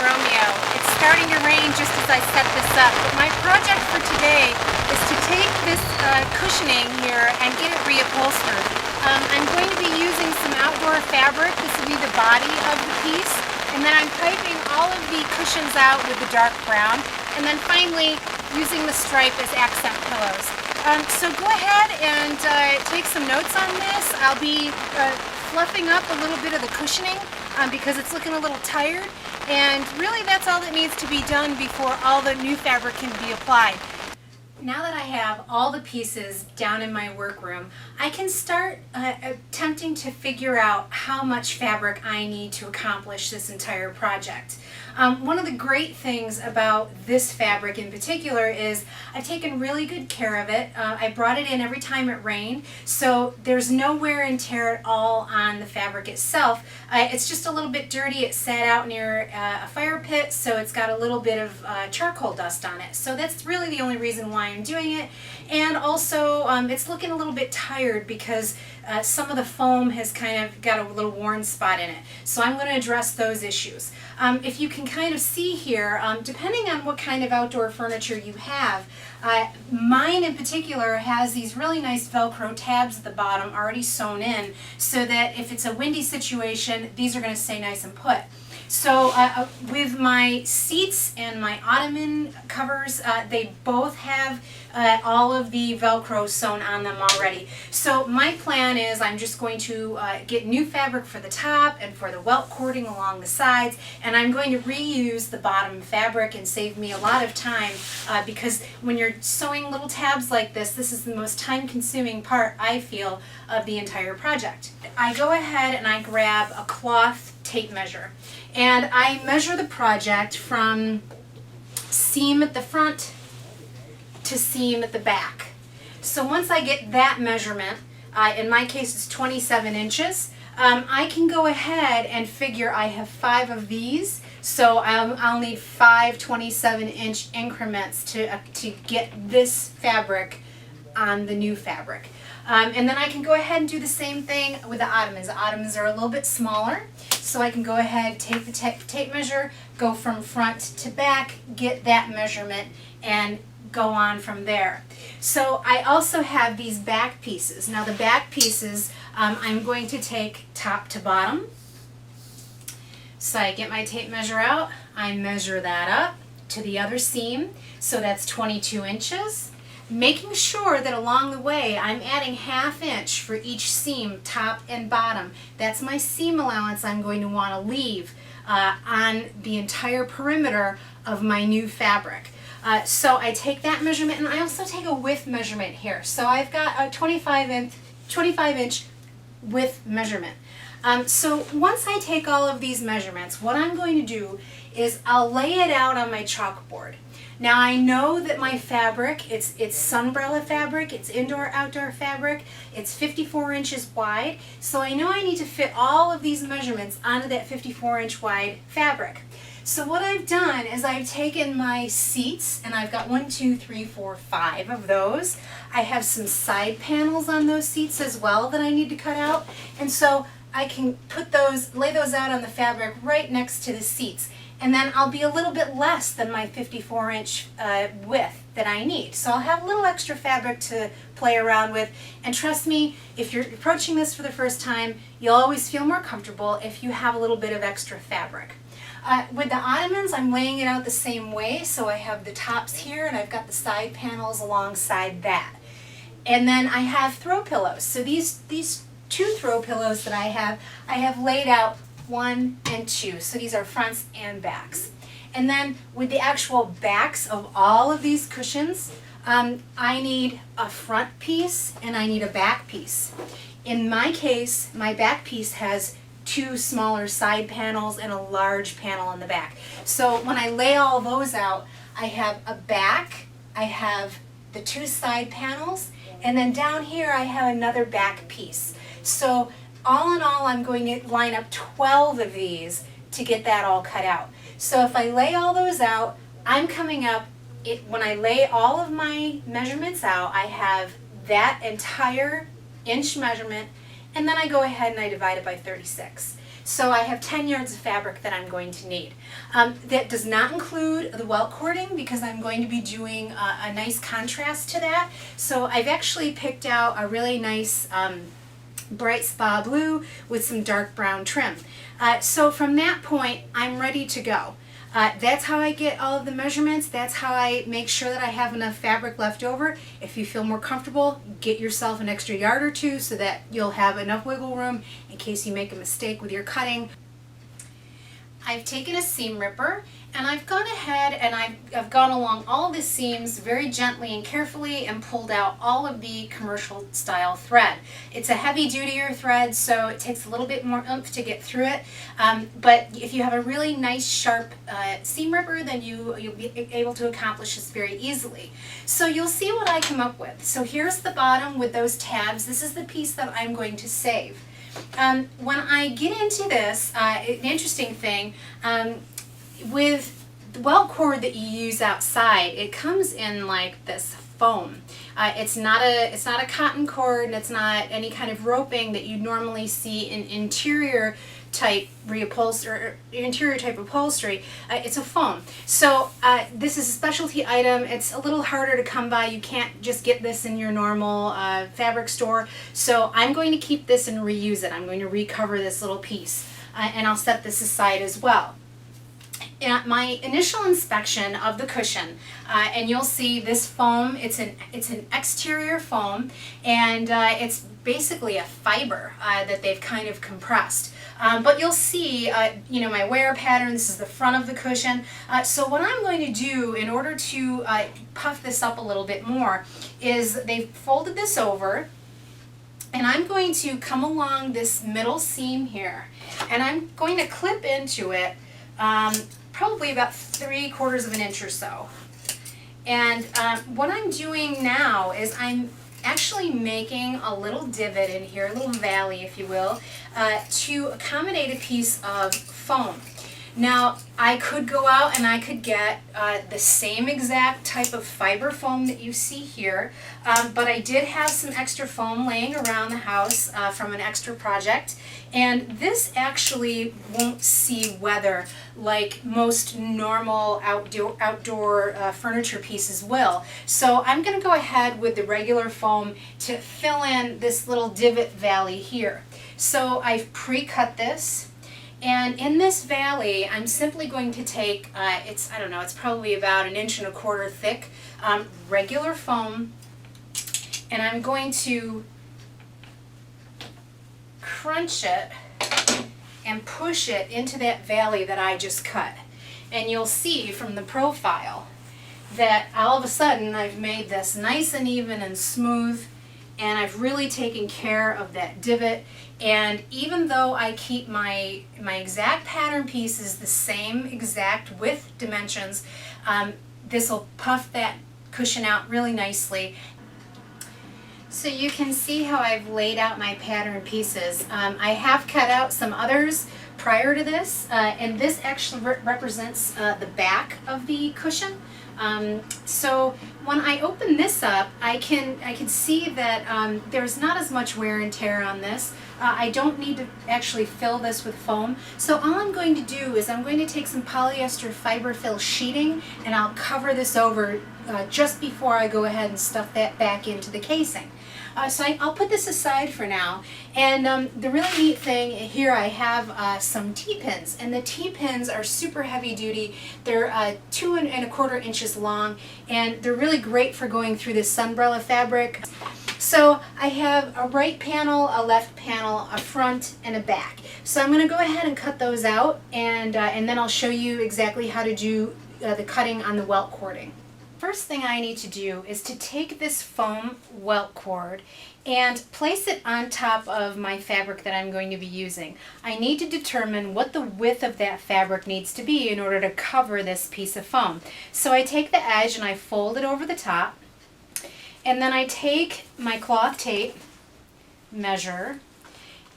Romeo. It's starting to rain just as I set this up, but my project for today is to take this cushioning here and get it reupholstered. I'm going to be using some outdoor fabric. This will be the body of the piece, and then I'm piping all of the cushions out with the dark brown, and then finally using the stripe as accent pillows. So go ahead and take some notes on this. I'll be fluffing up a little bit of the cushioning because it's looking a little tired, and really that's all that needs to be done before all the new fabric can be applied. Now that I have all the pieces down in my workroom, I can start attempting to figure out how much fabric I need to accomplish this entire project. One of the great things about this fabric in particular is I've taken really good care of it. I brought it in every time it rained, so there's no wear and tear at all on the fabric itself. It's just a little bit dirty. It sat out near a fire pit, so it's got a little bit of charcoal dust on it. So that's really the only reason why I'm doing it. And also it's looking a little bit tired because some of the foam has kind of got a little worn spot in it. So I'm going to address those issues. If you can kind of see here, depending on what kind of outdoor furniture you have, mine in particular has these really nice Velcro tabs at the bottom already sewn in, so that if it's a windy situation, these are going to stay nice and put. So with my seats and my ottoman covers, they both have all of the Velcro sewn on them already. So my plan is I'm just going to get new fabric for the top and for the welt cording along the sides, and I'm going to reuse the bottom fabric and save me a lot of time because when you're sewing little tabs like this is the most time-consuming part, I feel, of the entire project. I go ahead and I grab a cloth tape measure, and I measure the project from seam at the front to seam at the back. So once I get that measurement, in my case it's 27 inches, I can go ahead and figure I have 5 of these, so I'll need 5 27-inch increments to get this fabric on the new fabric. And then I can go ahead and do the same thing with the ottomans. The ottomans are a little bit smaller, so I can go ahead, take the tape measure, go from front to back, get that measurement, and go on from there. So I also have these back pieces. Now the back pieces, I'm going to take top to bottom. So I get my tape measure out, I measure that up to the other seam, so that's 22 inches. Making sure that along the way I'm adding ½ inch for each seam, top and bottom. That's my seam allowance I'm going to want to leave on the entire perimeter of my new fabric. So I take that measurement, and I also take a width measurement here. So I've got a 25 inch width measurement. So once I take all of these measurements, what I'm going to do is I'll lay it out on my chalkboard. Now I know that my fabric, it's sunbrella fabric, it's indoor-outdoor fabric, it's 54 inches wide, so I know I need to fit all of these measurements onto that 54-inch wide fabric. So what I've done is I've taken my seats, and I've got 1, 2, 3, 4, 5 of those. I have some side panels on those seats as well that I need to cut out, and so I can put those, lay those out on the fabric right next to the seats. And then I'll be a little bit less than my 54-inch width that I need. So I'll have a little extra fabric to play around with. And trust me, if you're approaching this for the first time, you'll always feel more comfortable if you have a little bit of extra fabric. With the ottomans, I'm laying it out the same way. So I have the tops here, and I've got the side panels alongside that. And then I have throw pillows. So these 2 throw pillows that I have laid out 1 and 2. So these are fronts and backs. And then with the actual backs of all of these cushions, I need a front piece and I need a back piece. In my case, my back piece has 2 smaller side panels and a large panel in the back. So when I lay all those out, I have a back, I have the 2 side panels, and then down here I have another back piece. So all in all, I'm going to line up 12 of these to get that all cut out. So if I lay all those out, I'm coming up, when I lay all of my measurements out, I have that entire inch measurement, and then I go ahead and I divide it by 36. So I have 10 yards of fabric that I'm going to need. That does not include the welt cording because I'm going to be doing a nice contrast to that. So I've actually picked out a really nice bright spa blue with some dark brown trim. So from that point, I'm ready to go. That's how I get all of the measurements. That's how I make sure that I have enough fabric left over. If you feel more comfortable, get yourself an extra yard or two so that you'll have enough wiggle room in case you make a mistake with your cutting. I've taken a seam ripper and I've gone ahead and I've gone along all the seams very gently and carefully and pulled out all of the commercial style thread. It's a heavy dutier thread, so it takes a little bit more oomph to get through it, but if you have a really nice sharp seam ripper, then you'll be able to accomplish this very easily. So you'll see what I come up with. So here's the bottom with those tabs. This is the piece that I'm going to save. When I get into this, an interesting thing, with the welt cord that you use outside, it comes in like this foam. It's not a cotton cord, and it's not any kind of roping that you normally see in interior type interior type upholstery. It's a foam. So this is a specialty item. It's a little harder to come by. You can't just get this in your normal fabric store. So I'm going to keep this and reuse it. I'm going to recover this little piece, and I'll set this aside as well. At my initial inspection of the cushion, and you'll see this foam, it's an exterior foam, and it's basically a fiber that they've kind of compressed. But you'll see, my wear pattern. This is the front of the cushion. So what I'm going to do in order to puff this up a little bit more is they've folded this over, and I'm going to come along this middle seam here, and I'm going to clip into it probably about 3/4 of an inch or so. And what I'm doing now is I'm actually making a little divot in here, a little valley if you will, to accommodate a piece of foam. Now I could go out and I could get the same exact type of fiber foam that you see here, but I did have some extra foam laying around the house from an extra project, and this actually won't see weather like most normal outdoor furniture pieces will. So I'm going to go ahead with the regular foam to fill in this little divot valley here. So I've pre-cut this. And in this valley, I'm simply going to take, it's probably about 1.25 inches thick, regular foam, and I'm going to crunch it and push it into that valley that I just cut. And you'll see from the profile that all of a sudden I've made this nice and even and smooth, and I've really taken care of that divot. And even though I keep my exact pattern pieces the same exact width dimensions, this will puff that cushion out really nicely. So you can see how I've laid out my pattern pieces. I have cut out some others prior to this, and this actually represents the back of the cushion. So when I open this up, I can see that there's not as much wear and tear on this. I don't need to actually fill this with foam. So all I'm going to do is I'm going to take some polyester fiber fill sheeting, and I'll cover this over just before I go ahead and stuff that back into the casing. So I'll put this aside for now. And the really neat thing here, I have some T-pins, and the T-pins are super heavy duty. They're 2¼ inches long, and they're really great for going through this sunbrella fabric. So I have a right panel, a left panel, a front, and a back. So I'm going to go ahead and cut those out, and then I'll show you exactly how to do the cutting on the welt cording. First thing I need to do is to take this foam welt cord and place it on top of my fabric that I'm going to be using. I need to determine what the width of that fabric needs to be in order to cover this piece of foam. So I take the edge and I fold it over the top, and then I take my cloth tape measure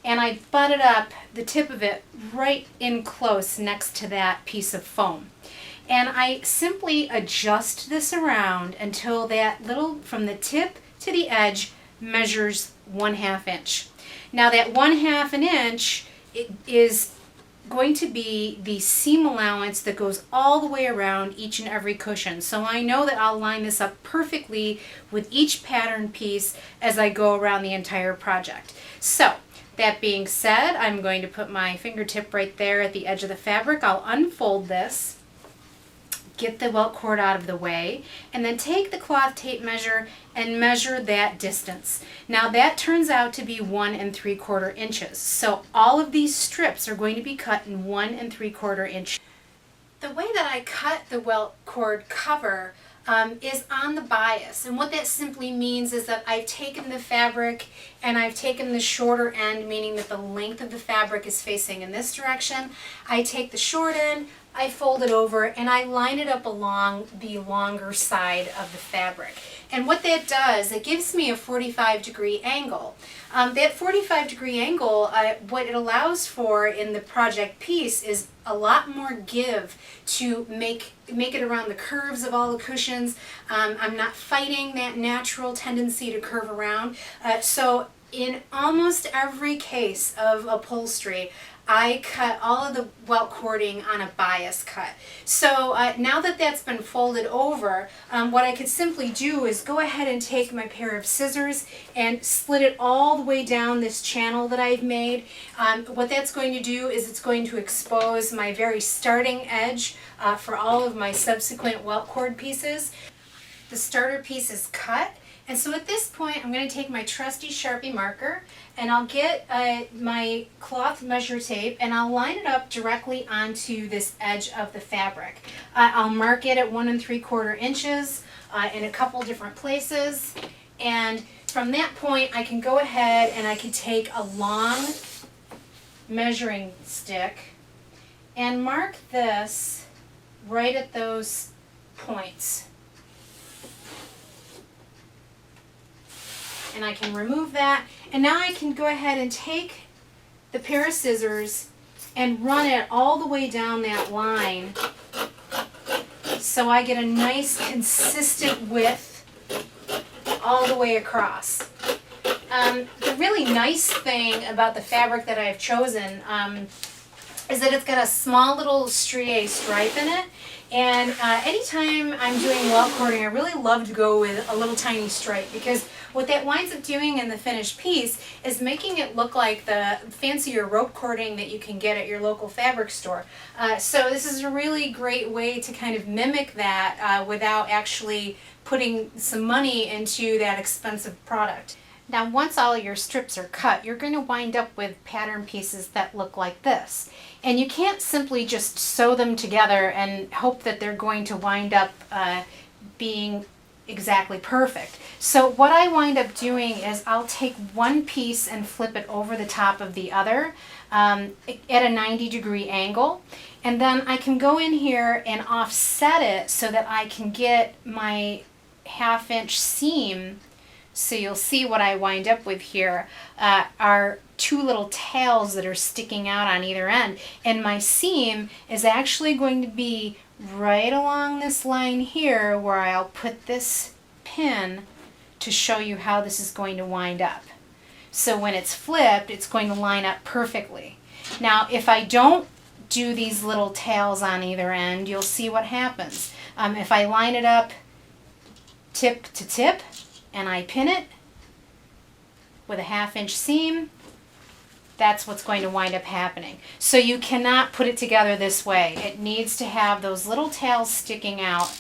and I butt it up, the tip of it, right in close next to that piece of foam. And I simply adjust this around until that little, from the tip to the edge, measures 1/2 inch. Now that 1/2 inch is going to be the seam allowance that goes all the way around each and every cushion. So I know that I'll line this up perfectly with each pattern piece as I go around the entire project. So that being said, I'm going to put my fingertip right there at the edge of the fabric. I'll unfold this, get the welt cord out of the way, and then take the cloth tape measure and measure that distance. Now that turns out to be 1 3/4 inches. So all of these strips are going to be cut in 1 3/4 inch. The way that I cut the welt cord cover is on the bias, and what that simply means is that I've taken the fabric and I've taken the shorter end, meaning that the length of the fabric is facing in this direction. I take the short end, I fold it over, and I line it up along the longer side of the fabric. And what that does, it gives me a 45-degree angle. That 45-degree angle, what it allows for in the project piece is a lot more give to make it around the curves of all the cushions. I'm not fighting that natural tendency to curve around. So in almost every case of upholstery, I cut all of the welt cording on a bias cut. So now that that's been folded over, what I could simply do is go ahead and take my pair of scissors and split it all the way down this channel that I've made. What that's going to do is it's going to expose my very starting edge for all of my subsequent welt cord pieces. The starter piece is cut. And so at this point, I'm going to take my trusty Sharpie marker and I'll get my cloth measure tape and I'll line it up directly onto this edge of the fabric. I'll mark it at 1 3/4 inches in a couple different places. And from that point, I can go ahead and I can take a long measuring stick and mark this right at those points. And I can remove that, and now I can go ahead and take the pair of scissors and run it all the way down that line so I get a nice consistent width all the way across. The really nice thing about the fabric that I've chosen is that it's got a small little strié stripe in it. And anytime I'm doing welt cording, I really love to go with a little tiny stripe, because what that winds up doing in the finished piece is making it look like the fancier rope cording that you can get at your local fabric store. So this is a really great way to kind of mimic that without actually putting some money into that expensive product. Now once all your strips are cut, you're going to wind up with pattern pieces that look like this. And you can't simply just sew them together and hope that they're going to wind up being exactly perfect. So what I wind up doing is I'll take one piece and flip it over the top of the other at a 90-degree angle. And then I can go in here and offset it so that I can get my 1/2 inch seam. So you'll see what I wind up with here are two little tails that are sticking out on either end. And my seam is actually going to be right along this line here where I'll put this pin to show you how this is going to wind up. So when it's flipped, it's going to line up perfectly. Now if I don't do these little tails on either end, you'll see what happens. If I line it up tip to tip, and I pin it with a 1/2 inch seam, that's what's going to wind up happening. So you cannot put it together this way. It needs to have those little tails sticking out,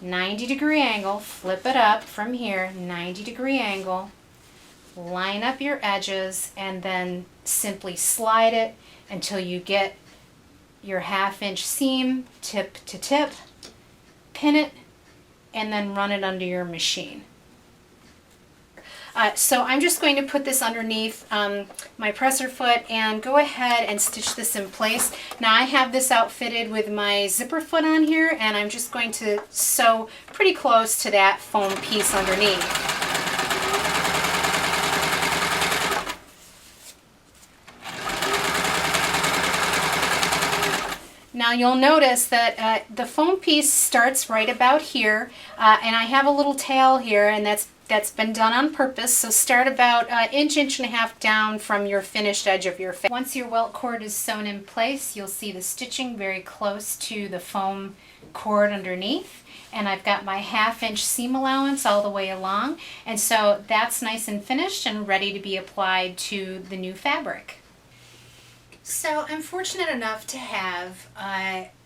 90-degree angle, flip it up from here, 90-degree angle, line up your edges, and then simply slide it until you get your 1/2 inch seam tip to tip, pin it, and then run it under your machine. So I'm just going to put this underneath my presser foot and go ahead and stitch this in place. Now I have this outfitted with my zipper foot on here, and I'm just going to sew pretty close to that foam piece underneath. Now you'll notice that the foam piece starts right about here, and I have a little tail here, and that's That's been done on purpose, so start about an inch and a half down from your finished edge of your fabric. Once your welt cord is sewn in place, you'll see the stitching very close to the foam cord underneath, and I've got my 1/2 inch seam allowance all the way along, and so that's nice and finished and ready to be applied to the new fabric. So I'm fortunate enough to have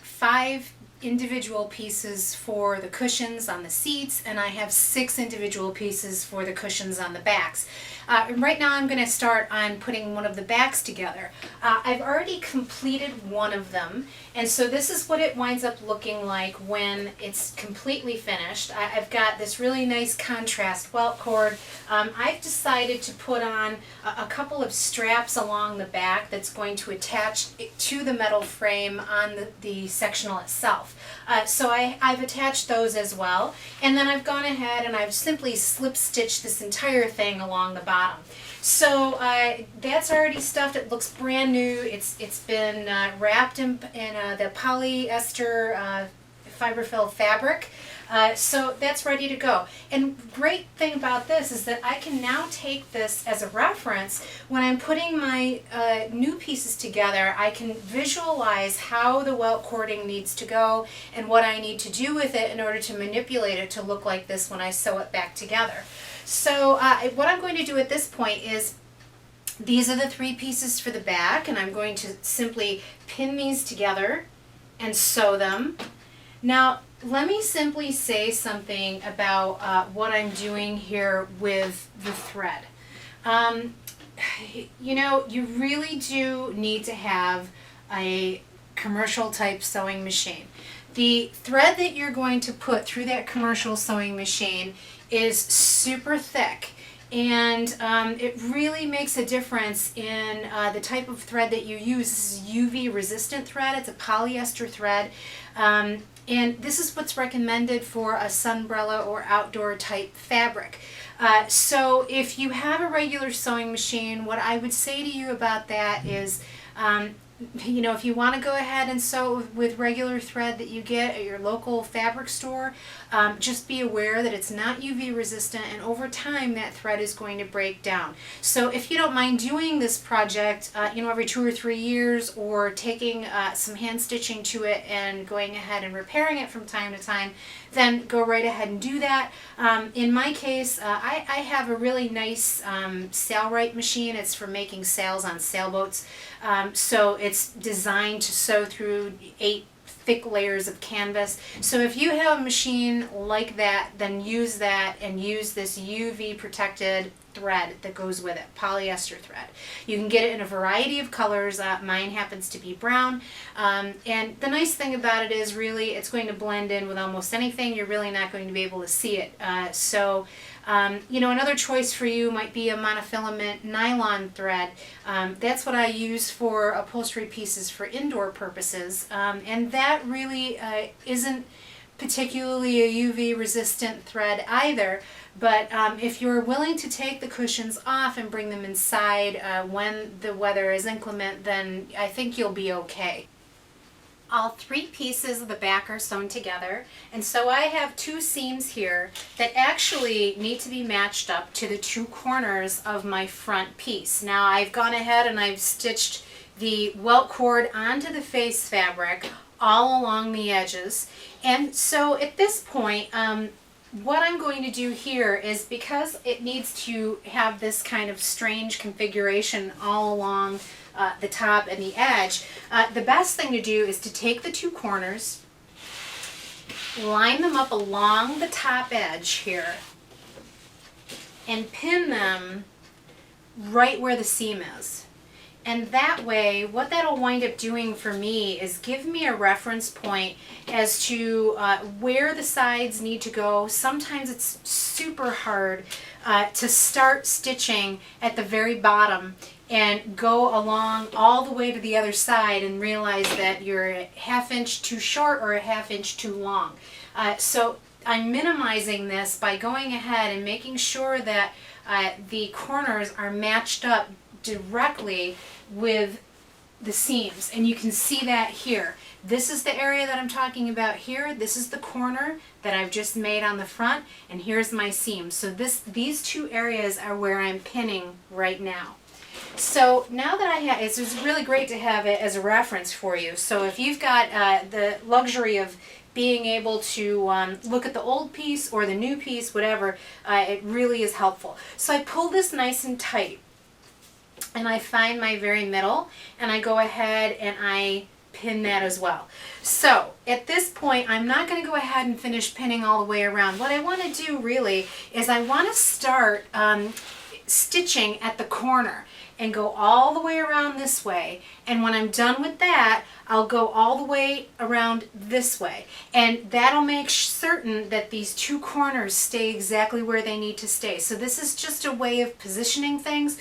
5 individual pieces for the cushions on the seats, and I have 6 individual pieces for the cushions on the backs. Right now I'm going to start on putting one of the backs together. I've already completed one of them, and so this is what it winds up looking like when it's completely finished. I've got this really nice contrast welt cord. I've decided to put on a couple of straps along the back that's going to attach to the metal frame on the sectional itself. So I've attached those as well, and then I've gone ahead and I've simply slip stitched this entire thing along the bottom. So that's already stuffed. It looks brand new. It's been wrapped in the polyester fiberfill fabric. So that's ready to go. And great thing about this is that I can now take this as a reference when I'm putting my new pieces together. I can visualize how the welt cording needs to go and what I need to do with it in order to manipulate it to look like this when I sew it back together. So what I'm going to do at this point is these are the 3 pieces for the back, and I'm going to simply pin these together and sew them. Now, let me simply say something about what I'm doing here with the thread. You know, you really do need to have a commercial type sewing machine. The thread that you're going to put through that commercial sewing machine is super thick, and it really makes a difference in the type of thread that you use. This is UV resistant thread. It's a polyester thread. And this is what's recommended for a sunbrella or outdoor type fabric. So if you have a regular sewing machine, what I would say to you about that is, you know, if you want to go ahead and sew with regular thread that you get at your local fabric store, just be aware that it's not UV resistant, and over time that thread is going to break down. So if you don't mind doing this project, you know, every 2 or 3 years, or taking some hand stitching to it and going ahead and repairing it from time to time, then go right ahead and do that. In my case, I have a really nice sailrite machine. It's for making sails on sailboats. So it's designed to sew through 8 thick layers of canvas. So if you have a machine like that, then use that and use this UV protected thread that goes with it, polyester thread. You can get it in a variety of colors. Mine happens to be brown. And the nice thing about it is really it's going to blend in with almost anything. You're really not going to be able to see it. You know, another choice for you might be a monofilament nylon thread. That's what I use for upholstery pieces for indoor purposes. And that really isn't particularly a UV resistant thread either. But if you're willing to take the cushions off and bring them inside when the weather is inclement, then I think you'll be okay. All 3 pieces of the back are sewn together, and so I have 2 seams here that actually need to be matched up to the 2 corners of my front piece. Now I've gone ahead and I've stitched the welt cord onto the face fabric all along the edges, and so at this point what I'm going to do here is, because it needs to have this kind of strange configuration all along the top and the edge, the best thing to do is to take the 2 corners, line them up along the top edge here, and pin them right where the seam is. And that way, what that'll wind up doing for me is give me a reference point as to where the sides need to go. Sometimes it's super hard to start stitching at the very bottom and go along all the way to the other side and realize that you're a 1/2 inch too short or a 1/2 inch too long. So I'm minimizing this by going ahead and making sure that the corners are matched up directly with the seams, and you can see that here. This is the area that I'm talking about here. This is the corner that I've just made on the front, and here's my seam. So these two areas are where I'm pinning right now. So now that I have, it's really great to have it as a reference for you. So if you've got the luxury of being able to look at the old piece or the new piece, whatever, it really is helpful. So I pull this nice and tight, and I find my very middle, and I go ahead and I pin that as well. So at this point, I'm not going to go ahead and finish pinning all the way around. What I want to do really is I want to start stitching at the corner and go all the way around this way, and when I'm done with that, I'll go all the way around this way, and that'll make certain that these two corners stay exactly where they need to stay. So this is just a way of positioning things.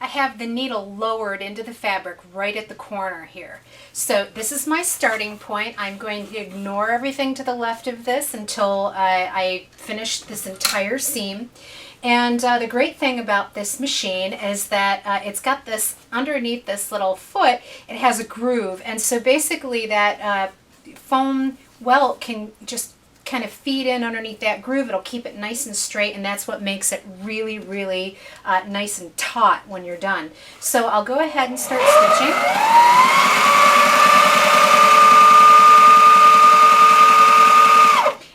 I have the needle lowered into the fabric right at the corner here. So this is my starting point. I'm going to ignore everything to the left of this until I finish this entire seam. And the great thing about this machine is that it's got this, underneath this little foot, it has a groove. And so basically that foam welt can just kind of feed in underneath that groove. It'll keep it nice and straight, and that's what makes it really, really nice and taut when you're done. So I'll go ahead and start stitching.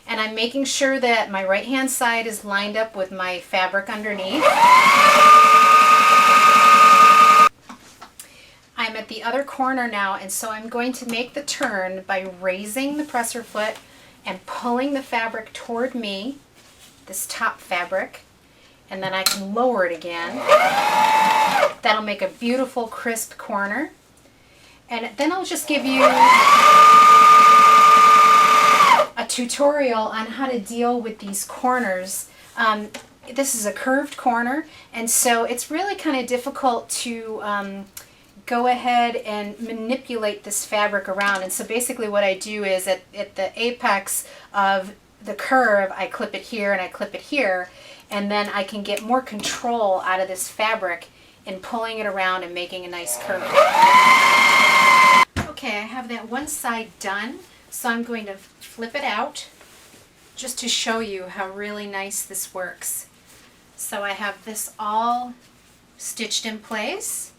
And I'm making sure that my right hand side is lined up with my fabric underneath. I'm at the other corner now, and so I'm going to make the turn by raising the presser foot and pulling the fabric toward me, this top fabric, and then I can lower it again. That'll make a beautiful crisp corner. And then I'll just give you a tutorial on how to deal with these corners. This is a curved corner, and so it's really kind of difficult to go ahead and manipulate this fabric around. And so basically what I do is at the apex of the curve, I clip it here and I clip it here, and then I can get more control out of this fabric in pulling it around and making a nice curve. Okay, I have that one side done, so I'm going to flip it out just to show you how really nice this works. So I have this all stitched in place.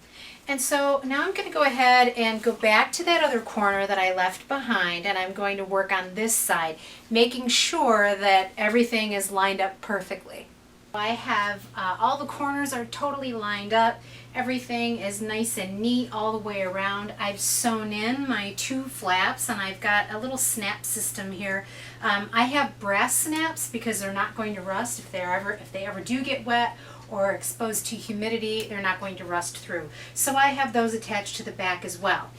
And so now I'm going to go ahead and go back to that other corner that I left behind, and I'm going to work on this side, making sure that everything is lined up perfectly. I have all the corners are totally lined up. Everything is nice and neat all the way around. I've sewn in my two flaps, and I've got a little snap system here. I have brass snaps because they're not going to rust if they ever do get wet or exposed to humidity. They're not going to rust through. So I have those attached to the back as well.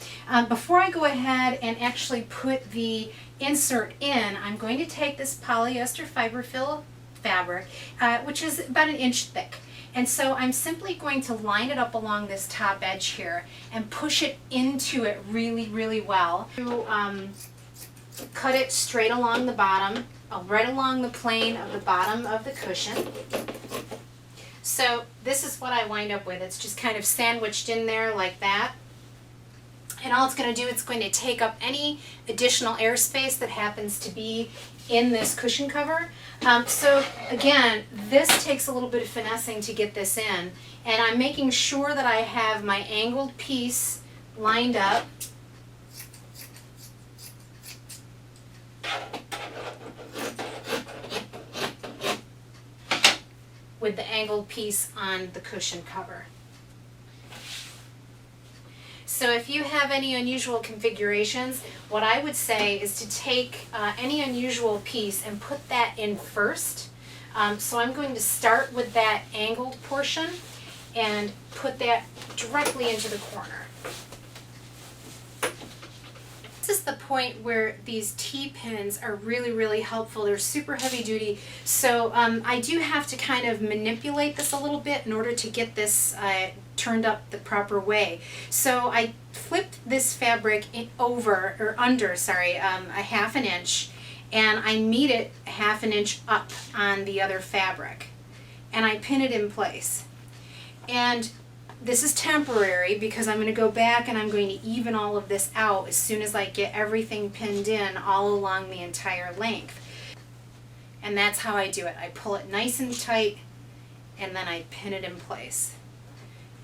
Before I go ahead and actually put the insert in, I'm going to take this polyester fiberfill fabric, which is about 1 inch thick. And so I'm simply going to line it up along this top edge here and push it into it really, really well. Cut it straight along the bottom, right along the plane of the bottom of the cushion. So this is what I wind up with. It's just kind of sandwiched in there like that. And all it's going to do, it's going to take up any additional airspace that happens to be in this cushion cover. So again, this takes a little bit of finessing to get this in. And I'm making sure that I have my angled piece lined up. With the angled piece on the cushion cover. So if you have any unusual configurations, what I would say is to take any unusual piece and put that in first. So I'm going to start with that angled portion and put that directly into the corner. This is the point where these T-pins are really, really helpful. They're super heavy duty. So I do have to kind of manipulate this a little bit in order to get this turned up the proper way. So I flipped this fabric under a 1/2 inch, and I meet it 1/2 inch up on the other fabric, and I pin it in place. And this is temporary because I'm going to go back and I'm going to even all of this out as soon as I get everything pinned in all along the entire length. And that's how I do it. I pull it nice and tight and then I pin it in place.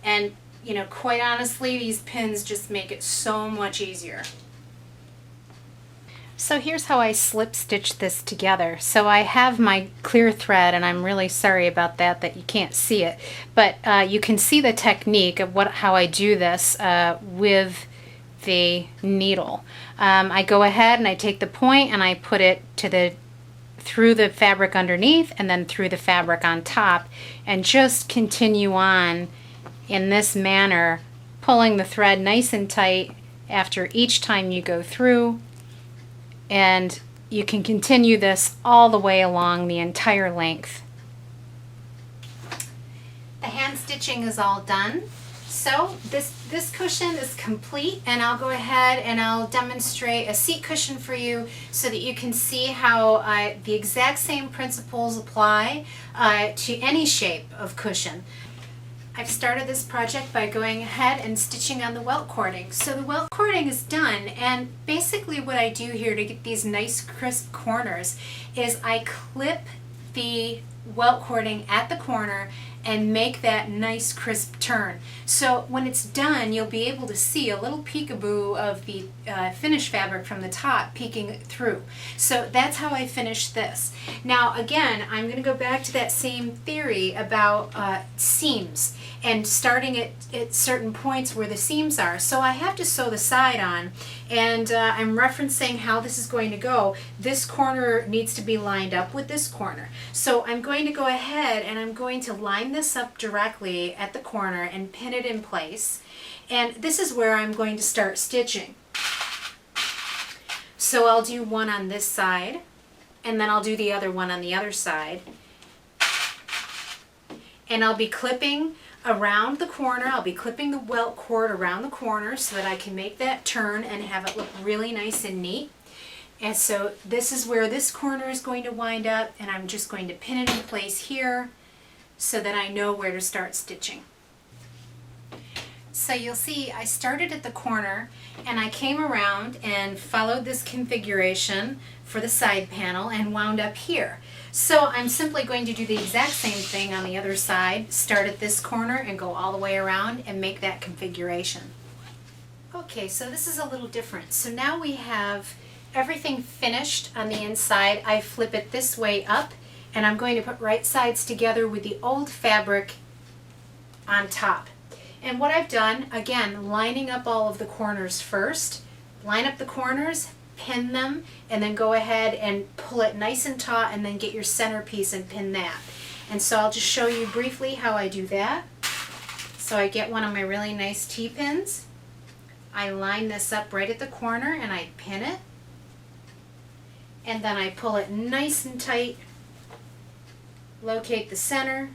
And you know, quite honestly, these pins just make it so much easier. So here's how I slip stitch this together. So I have my clear thread, and I'm really sorry about that you can't see it, but you can see the technique of how I do this with the needle. I go ahead and I take the point and I put it through the fabric underneath and then through the fabric on top, and just continue on in this manner, pulling the thread nice and tight after each time you go through. And you can continue this all the way along the entire length. The hand stitching is all done. So this cushion is complete, and I'll go ahead and I'll demonstrate a seat cushion for you so that you can see how the exact same principles apply to any shape of cushion. I've started this project by going ahead and stitching on the welt cording. So the welt cording is done, and basically what I do here to get these nice crisp corners is I clip the welt cording at the corner and make that nice crisp turn. So when it's done, you'll be able to see a little peekaboo of the finished fabric from the top peeking through. So that's how I finish this. Now again, I'm going to go back to that same theory about seams and starting at certain points where the seams are. So I have to sew the side on, and I'm referencing how this is going to go. This corner needs to be lined up with this corner. So I'm going to go ahead and I'm going to line this up directly at the corner and pin it in place. And this is where I'm going to start stitching. So I'll do one on this side, and then I'll do the other one on the other side. And I'll be clipping around the corner. I'll be clipping the welt cord around the corner so that I can make that turn and have it look really nice and neat. And so this is where this corner is going to wind up, and I'm just going to pin it in place here so that I know where to start stitching. So you'll see I started at the corner and I came around and followed this configuration for the side panel and wound up here. So I'm simply going to do the exact same thing on the other side, start at this corner and go all the way around and make that configuration. Okay, so this is a little different. So now we have everything finished on the inside. I flip it this way up, and I'm going to put right sides together with the old fabric on top. And what I've done, again, lining up all of the corners first, line up the corners, pin them, and then go ahead and pull it nice and taut and then get your centerpiece and pin that. And so I'll just show you briefly how I do that. So I get one of my really nice T-pins. I line this up right at the corner and I pin it. And then I pull it nice and tight, locate the center,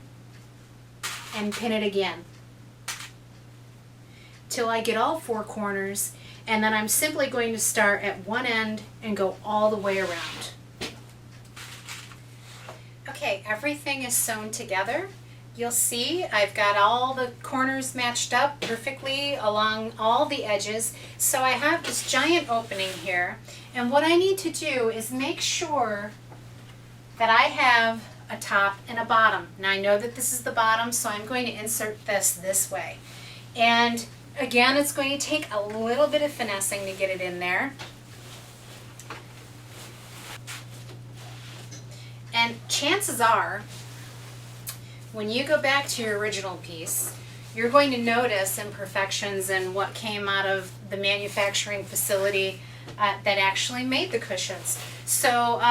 and pin it again till I get all four corners, and then I'm simply going to start at one end and go all the way around. Okay, everything is sewn together. You'll see I've got all the corners matched up perfectly along all the edges. So I have this giant opening here, and what I need to do is make sure that I have a top and a bottom. Now I know that this is the bottom, so I'm going to insert this way. And again, it's going to take a little bit of finessing to get it in there. And chances are, when you go back to your original piece, you're going to notice imperfections in what came out of the manufacturing facility that actually made the cushions. So,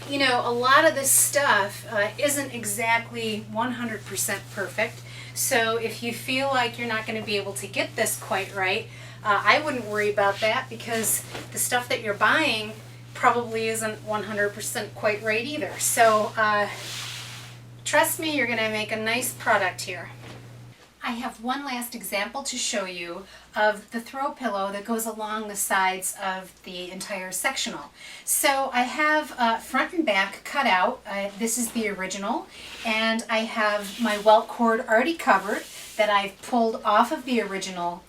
you know, a lot of this stuff isn't exactly 100% perfect. So if you feel like you're not going to be able to get this quite right, I wouldn't worry about that, because the stuff that you're buying probably isn't 100% quite right either. So trust me, you're going to make a nice product here. I have one last example to show you of the throw pillow that goes along the sides of the entire sectional. So I have front and back cut out. This is the original, and I have my welt cord already covered. that I've pulled off of the original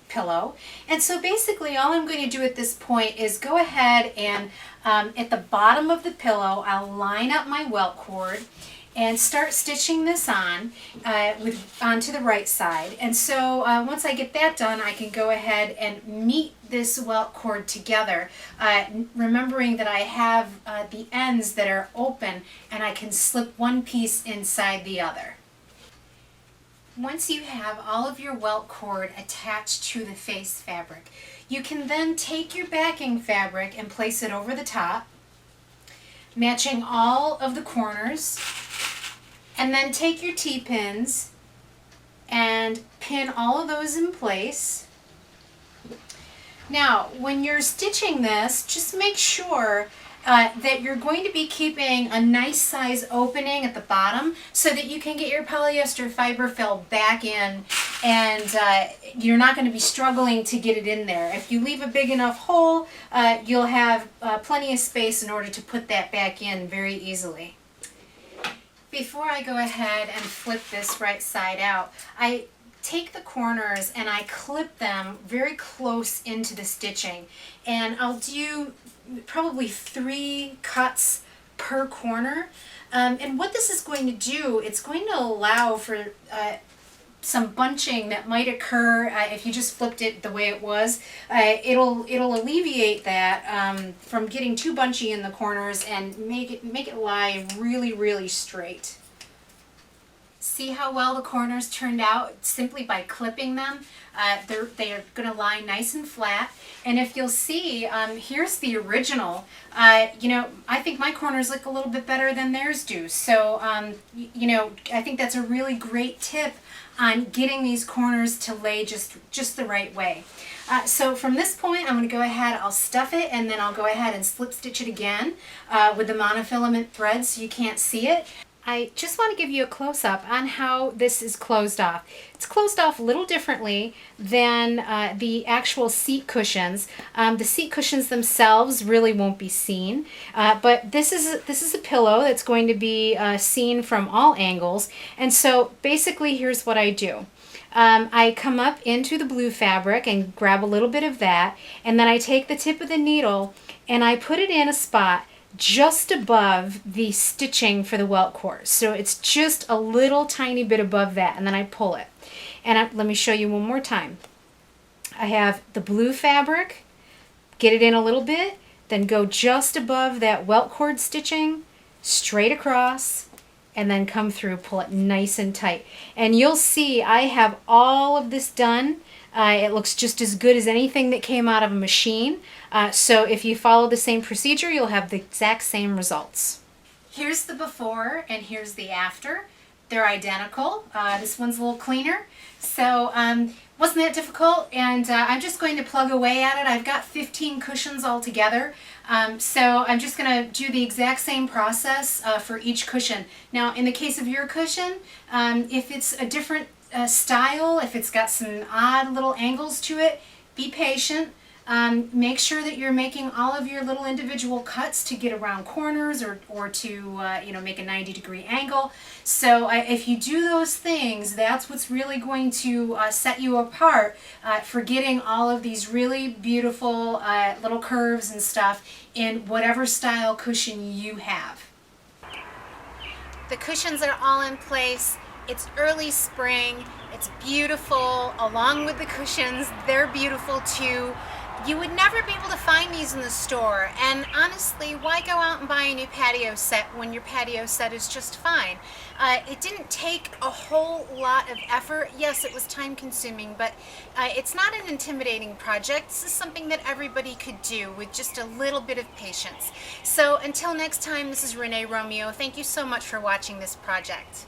pillow. And so basically all I'm going to do at this point is go ahead and at the bottom of the pillow I'll line up my welt cord and start stitching this on onto the right side. And so once I get that done, I can go ahead and meet this welt cord together, remembering that I have the ends that are open and I can slip one piece inside the other. Once you have all of your welt cord attached to the face fabric, you can then take your backing fabric and place it over the top, matching all of the corners, and then take your T-pins and pin all of those in place. Now, when you're stitching this, just make sure that you're going to be keeping a nice size opening at the bottom so that you can get your polyester fiber fill back in, and you're not going to be struggling to get it in there. If you leave a big enough hole, you'll have plenty of space in order to put that back in very easily. Before I go ahead and flip this right side out, I take the corners and I clip them very close into the stitching, and I'll do probably 3 cuts per corner. And what this is going to do, it's going to allow for some bunching that might occur if you just flipped it the way it was. It'll alleviate that from getting too bunchy in the corners and make it lie really straight. See how well the corners turned out simply by clipping them? They are going to lie nice and flat. And if you'll see, here's the original. You know, I think my corners look a little bit better than theirs do. So, you know, I think that's a really great tip on getting these corners to lay just the right way. So from this point, I'm going to go ahead, I'll stuff it, and then I'll go ahead and slip stitch it again with the monofilament thread so you can't see it. I just want to give you a close-up on how this is closed off. It's closed off a little differently than the actual seat cushions. The seat cushions themselves really won't be seen, but this is a pillow that's going to be seen from all angles. And so basically here's what I do. I come up into the blue fabric and grab a little bit of that, and then I take the tip of the needle and I put it in a spot just above the stitching for the welt cord. So it's just a little tiny bit above that, and then I pull it. And let me show you one more time. I have the blue fabric, get it in a little bit, then go just above that welt cord stitching, straight across, and then come through, pull it nice and tight. And you'll see I have all of this done. It looks just as good as anything that came out of a machine. So if you follow the same procedure, you'll have the exact same results. Here's the before and here's the after. They're identical. This one's a little cleaner. So wasn't that difficult? And I'm just going to plug away at it. I've got 15 cushions all together. So I'm just going to do the exact same process for each cushion. Now, in the case of your cushion, if it's a different style, if it's got some odd little angles to it, be patient. Make sure that you're making all of your little individual cuts to get around corners or to you know, make a 90-degree angle. So if you do those things, that's what's really going to set you apart for getting all of these really beautiful little curves and stuff in whatever style cushion you have. The cushions are all in place. It's early spring. It's beautiful. Along with the cushions, they're beautiful too. You would never be able to find these in the store, and honestly, why go out and buy a new patio set when your patio set is just fine? It didn't take a whole lot of effort. Yes, it was time consuming, but it's not an intimidating project. This is something that everybody could do with just a little bit of patience. So until next time, this is Renee Romeo. Thank you so much for watching this project.